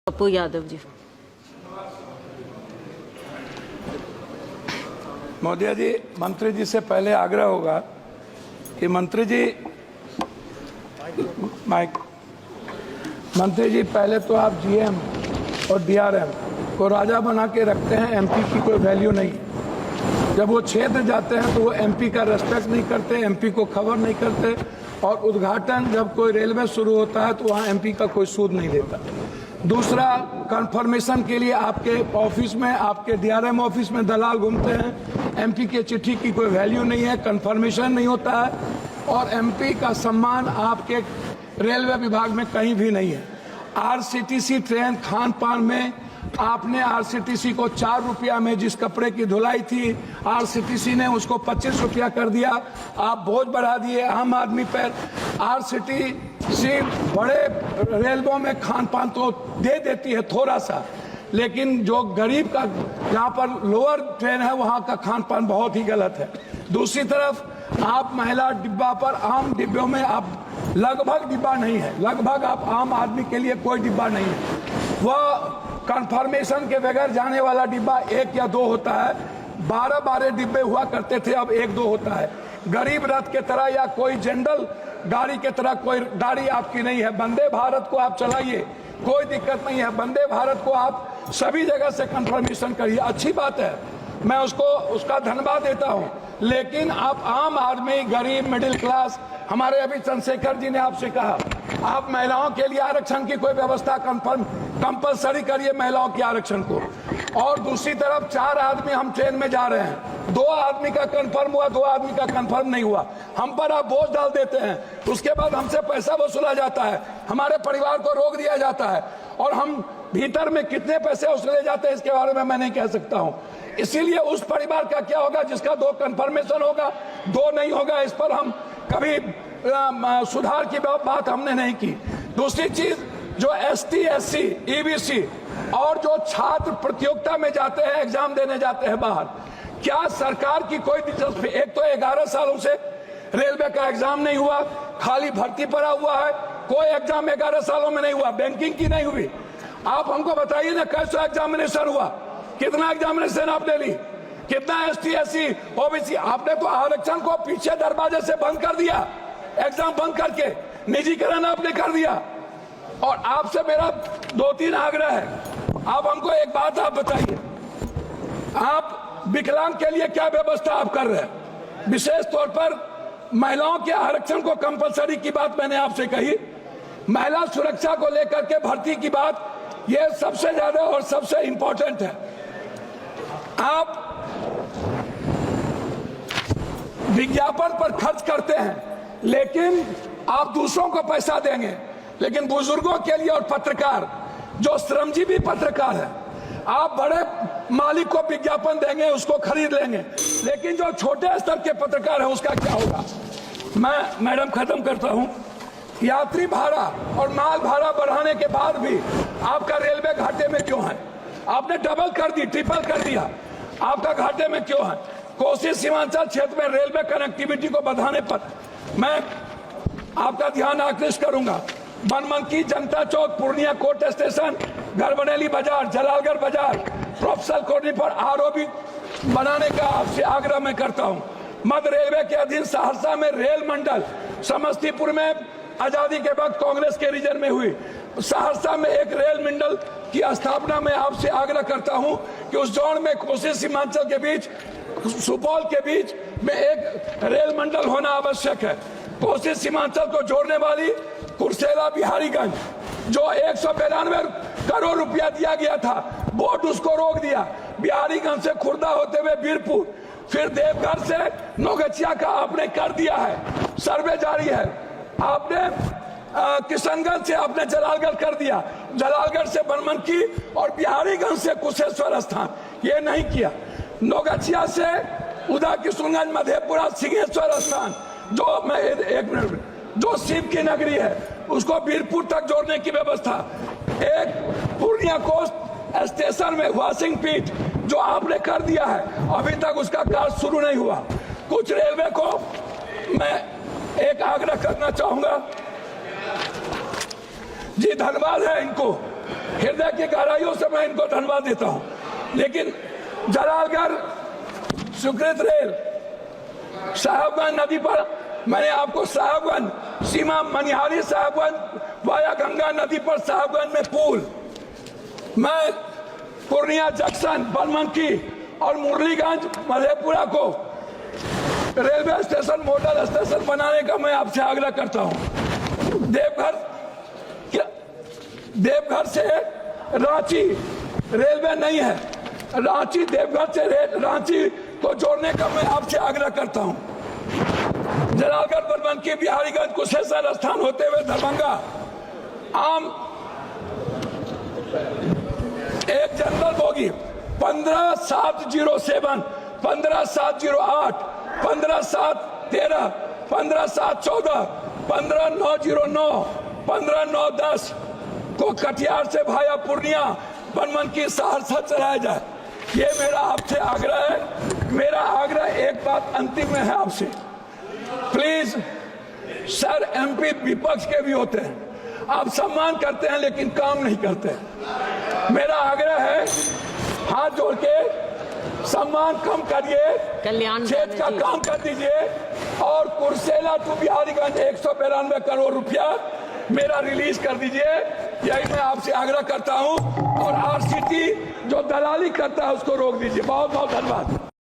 पप्पू यादव जी। महोदय जी, मंत्री जी से पहले आग्रह होगा कि मंत्री जी पहले तो आप जीएम और डीआरएम को राजा बना के रखते हैं, एमपी की कोई वैल्यू नहीं। जब वो क्षेत्र जाते हैं तो वो एमपी का रेस्पेक्ट नहीं करते, एमपी को खबर नहीं करते, और उद्घाटन जब कोई रेलवे शुरू होता है तो वहाँ एमपी का कोई सूद नहीं देता। दूसरा, कंफर्मेशन के लिए आपके ऑफिस में, आपके डीआरएम ऑफिस में दलाल घूमते हैं। एमपी के चिट्ठी की कोई वैल्यू नहीं है, कंफर्मेशन नहीं होता है, और एमपी का सम्मान आपके रेलवे विभाग में कहीं भी नहीं है। आरसीटीसी ट्रेन खान पान में आपने आरसीटीसी को 4 रुपया में जिस कपड़े की धुलाई थी, आरसीटीसी ने उसको 25 रुपया कर दिया। आप बोझ बढ़ा दिए आम आदमी पर। आरसीटीसी बड़े रेलवों में खान पान तो दे देती है थोड़ा सा, लेकिन जो गरीब का जहाँ पर लोअर ट्रेन है वहाँ का खान पान बहुत ही गलत है। दूसरी तरफ आप महिला डिब्बा पर, आम डिब्बों में आप लगभग डिब्बा नहीं है, लगभग आप आम आदमी के लिए कोई डिब्बा नहीं है। वह कंफर्मेशन के बगैर जाने वाला डिब्बा 1 या 2 होता है। 12 डिब्बे हुआ करते थे, अब 1-2 होता है। गरीब रथ के तरह या कोई जनरल गाड़ी के तरह कोई गाड़ी आपकी नहीं है। वंदे भारत को आप चलाइए, कोई दिक्कत नहीं है। वंदे भारत को आप सभी जगह से कंफर्मेशन करिए, अच्छी बात है, मैं उसका धन्यवाद देता हूं। लेकिन आप आम आदमी, गरीब, मिडिल क्लास, हमारे अभी चंद्रशेखर जी ने आपसे कहा आप महिलाओं के लिए आरक्षण की कोई व्यवस्था कंपलसरी करिए, महिलाओं के आरक्षण को। और दूसरी तरफ 4 आदमी हम ट्रेन में जा रहे हैं, 2 आदमी का कंफर्म हुआ, 2 आदमी का कंफर्म नहीं हुआ, हम पर आप बोझ डाल देते हैं। उसके बाद हमसे पैसा वसूला जाता है, हमारे परिवार को रोक दिया जाता है, और हम भीतर में कितने पैसे वसूले जाते हैं इसके बारे में मैं नहीं कह सकता हूं। इसीलिए उस परिवार का क्या होगा जिसका 2 कंफर्मेशन होगा, 2 नहीं होगा, इस पर हम कभी सुधार की बात हमने नहीं की। दूसरी चीज, जो एसटी, एससी, ईबीसी और जो छात्र प्रतियोगिता में जाते हैं, एग्जाम देने जाते हैं बाहर, क्या सरकार की कोई दिलचस्पी? एक तो 11 सालों से रेलवे का एग्जाम नहीं हुआ, खाली भर्ती पड़ा हुआ है, कोई एग्जाम 11 सालों में नहीं हुआ, बैंकिंग की नहीं हुई। आप हमको बताइए ना, कैसा एग्जामिनेशन हुआ, कितना एग्जामिनेशन आपने ली, कितना एसटी, एससी, ओबीसी? आपने तो आरक्षण को पीछे दरवाजे से बंद कर दिया, एग्जाम बंद करके निजीकरण आपने कर दिया। और आपसे मेरा 2-3 आग्रह है, आप हमको एक बात आप बताइए, आप विकलांग के लिए क्या व्यवस्था आप कर रहे हैं? विशेष तौर पर महिलाओं के आरक्षण को कंपलसरी की बात मैंने आपसे कही, महिला सुरक्षा को लेकर के भर्ती की बात, यह सबसे ज्यादा और सबसे इंपॉर्टेंट है। आप विज्ञापन पर खर्च करते हैं, लेकिन आप दूसरों को पैसा देंगे, लेकिन बुजुर्गों के लिए और पत्रकार, जो श्रमजीवी पत्रकार है, आप बड़े मालिक को विज्ञापन देंगे, उसको खरीद लेंगे, लेकिन जो छोटे स्तर के पत्रकार है उसका क्या होगा? मैं मैडम खत्म करता हूं। यात्री भाड़ा और माल भाड़ा बढ़ाने के बाद भी आपका रेलवे घाटे में क्यों है? आपने डबल कर दी, ट्रिपल कर दिया, आपका घाटे में क्यों है? कोसी सीमांचल क्षेत्र में रेलवे कनेक्टिविटी को बढ़ाने पर मैं आपका ध्यान आकृष्ट करूंगा। बनमनकी, जनता चौक, पूर्णिया कोर्ट स्टेशन, गढ़बरेली बाजार, जलालगढ़ बाजार, प्रोफेसर कॉलोनी पर आरओबी बनाने का आपसे आग्रह मैं करता हूं। मध्य रेलवे के अधीन सहरसा में रेल मंडल, समस्तीपुर में आजादी के वक्त कांग्रेस के रीजन में हुई, सहरसा में एक रेल मंडल की स्थापना में आपसे आग्रह करता हूं कि उस जोन में कोसी सीमांचल के बीच, सुपौल के बीच में एक रेल मंडल होना आवश्यक है। कोसी सीमांचल को जोड़ने वाली कुर्सेला बिहारीगंज, जो 192 करोड़ रुपया दिया गया था, बोर्ड उसको रोक दिया। बिहारीगंज से खुर्दा होते हुए बीरपुर, फिर देवघर से नौगछिया का आपने कर दिया है, सर्वे जारी है। आपने किशनगंज से आपने जलालगढ़ कर दिया, जलालगढ़ से बनमनकी और बिहारीगंज से कुशेश्वर स्थान, ये नहीं किया। नौगछिया से उदा किशनगंज, मधेपुरा, सिंहेश्वर स्थान, जो मैं एक मिनट, जो शिव की नगरी है, उसको बीरपुर तक जोड़ने की व्यवस्था। एक पूर्णिया कोस्ट स्टेशन में वॉशिंग पीट जो आपने कर दिया है, अभी तक उसका कार्य शुरू नहीं हुआ। कुछ रेलवे को मैं एक आग्रह करना चाहूंगा जी, धन्यवाद है इनको, हृदय की गहराइयों से मैं इनको धन्यवाद देता हूं। लेकिन जलालगढ़ सुकृत रेल साहबगंज नदी पर मैंने आपको साहबगंज सीमा मनिहारी साहबगंज वाया गंगा नदी पर साहबगंज में पुल, मैं पूर्णिया जंक्शन बनमनकी और मुरलीगंज मधेपुरा को रेलवे स्टेशन मॉडल स्टेशन बनाने का मैं आपसे आग्रह करता हूं। देवघर से रांची रेलवे नहीं है, रांची देवघर से रांची को जोड़ने का मैं आपसे आग्रह करता हूं। जलालगढ़ बनमनकी बिहारीगंज कुशेश्वर स्थान होते हुए दरभंगा आम एक जनरल बोगी 15,707, 15,708, 15,713, 15,714, 15,909, 15,910 को कटिहार से भाया पूर्णिया बनमनकी सहरसा चलाया जाए। ये मेरा आपसे आग्रह है। मेरा आग्रह एक बात अंतिम में है आपसे, प्लीज सर, एमपी विपक्ष के भी होते हैं, आप सम्मान करते हैं लेकिन काम नहीं करते। मेरा आग्रह है, हाथ जोड़ के सम्मान कम करिए, क्षेत्र का काम कर दीजिए और कुर्सेला टू बिहारीगंज 192 करोड़ रुपया मेरा रिलीज कर दीजिए। यही मैं आपसे आग्रह करता हूं और आरसीटी जो दलाली करता है उसको रोक दीजिए। बहुत बहुत धन्यवाद।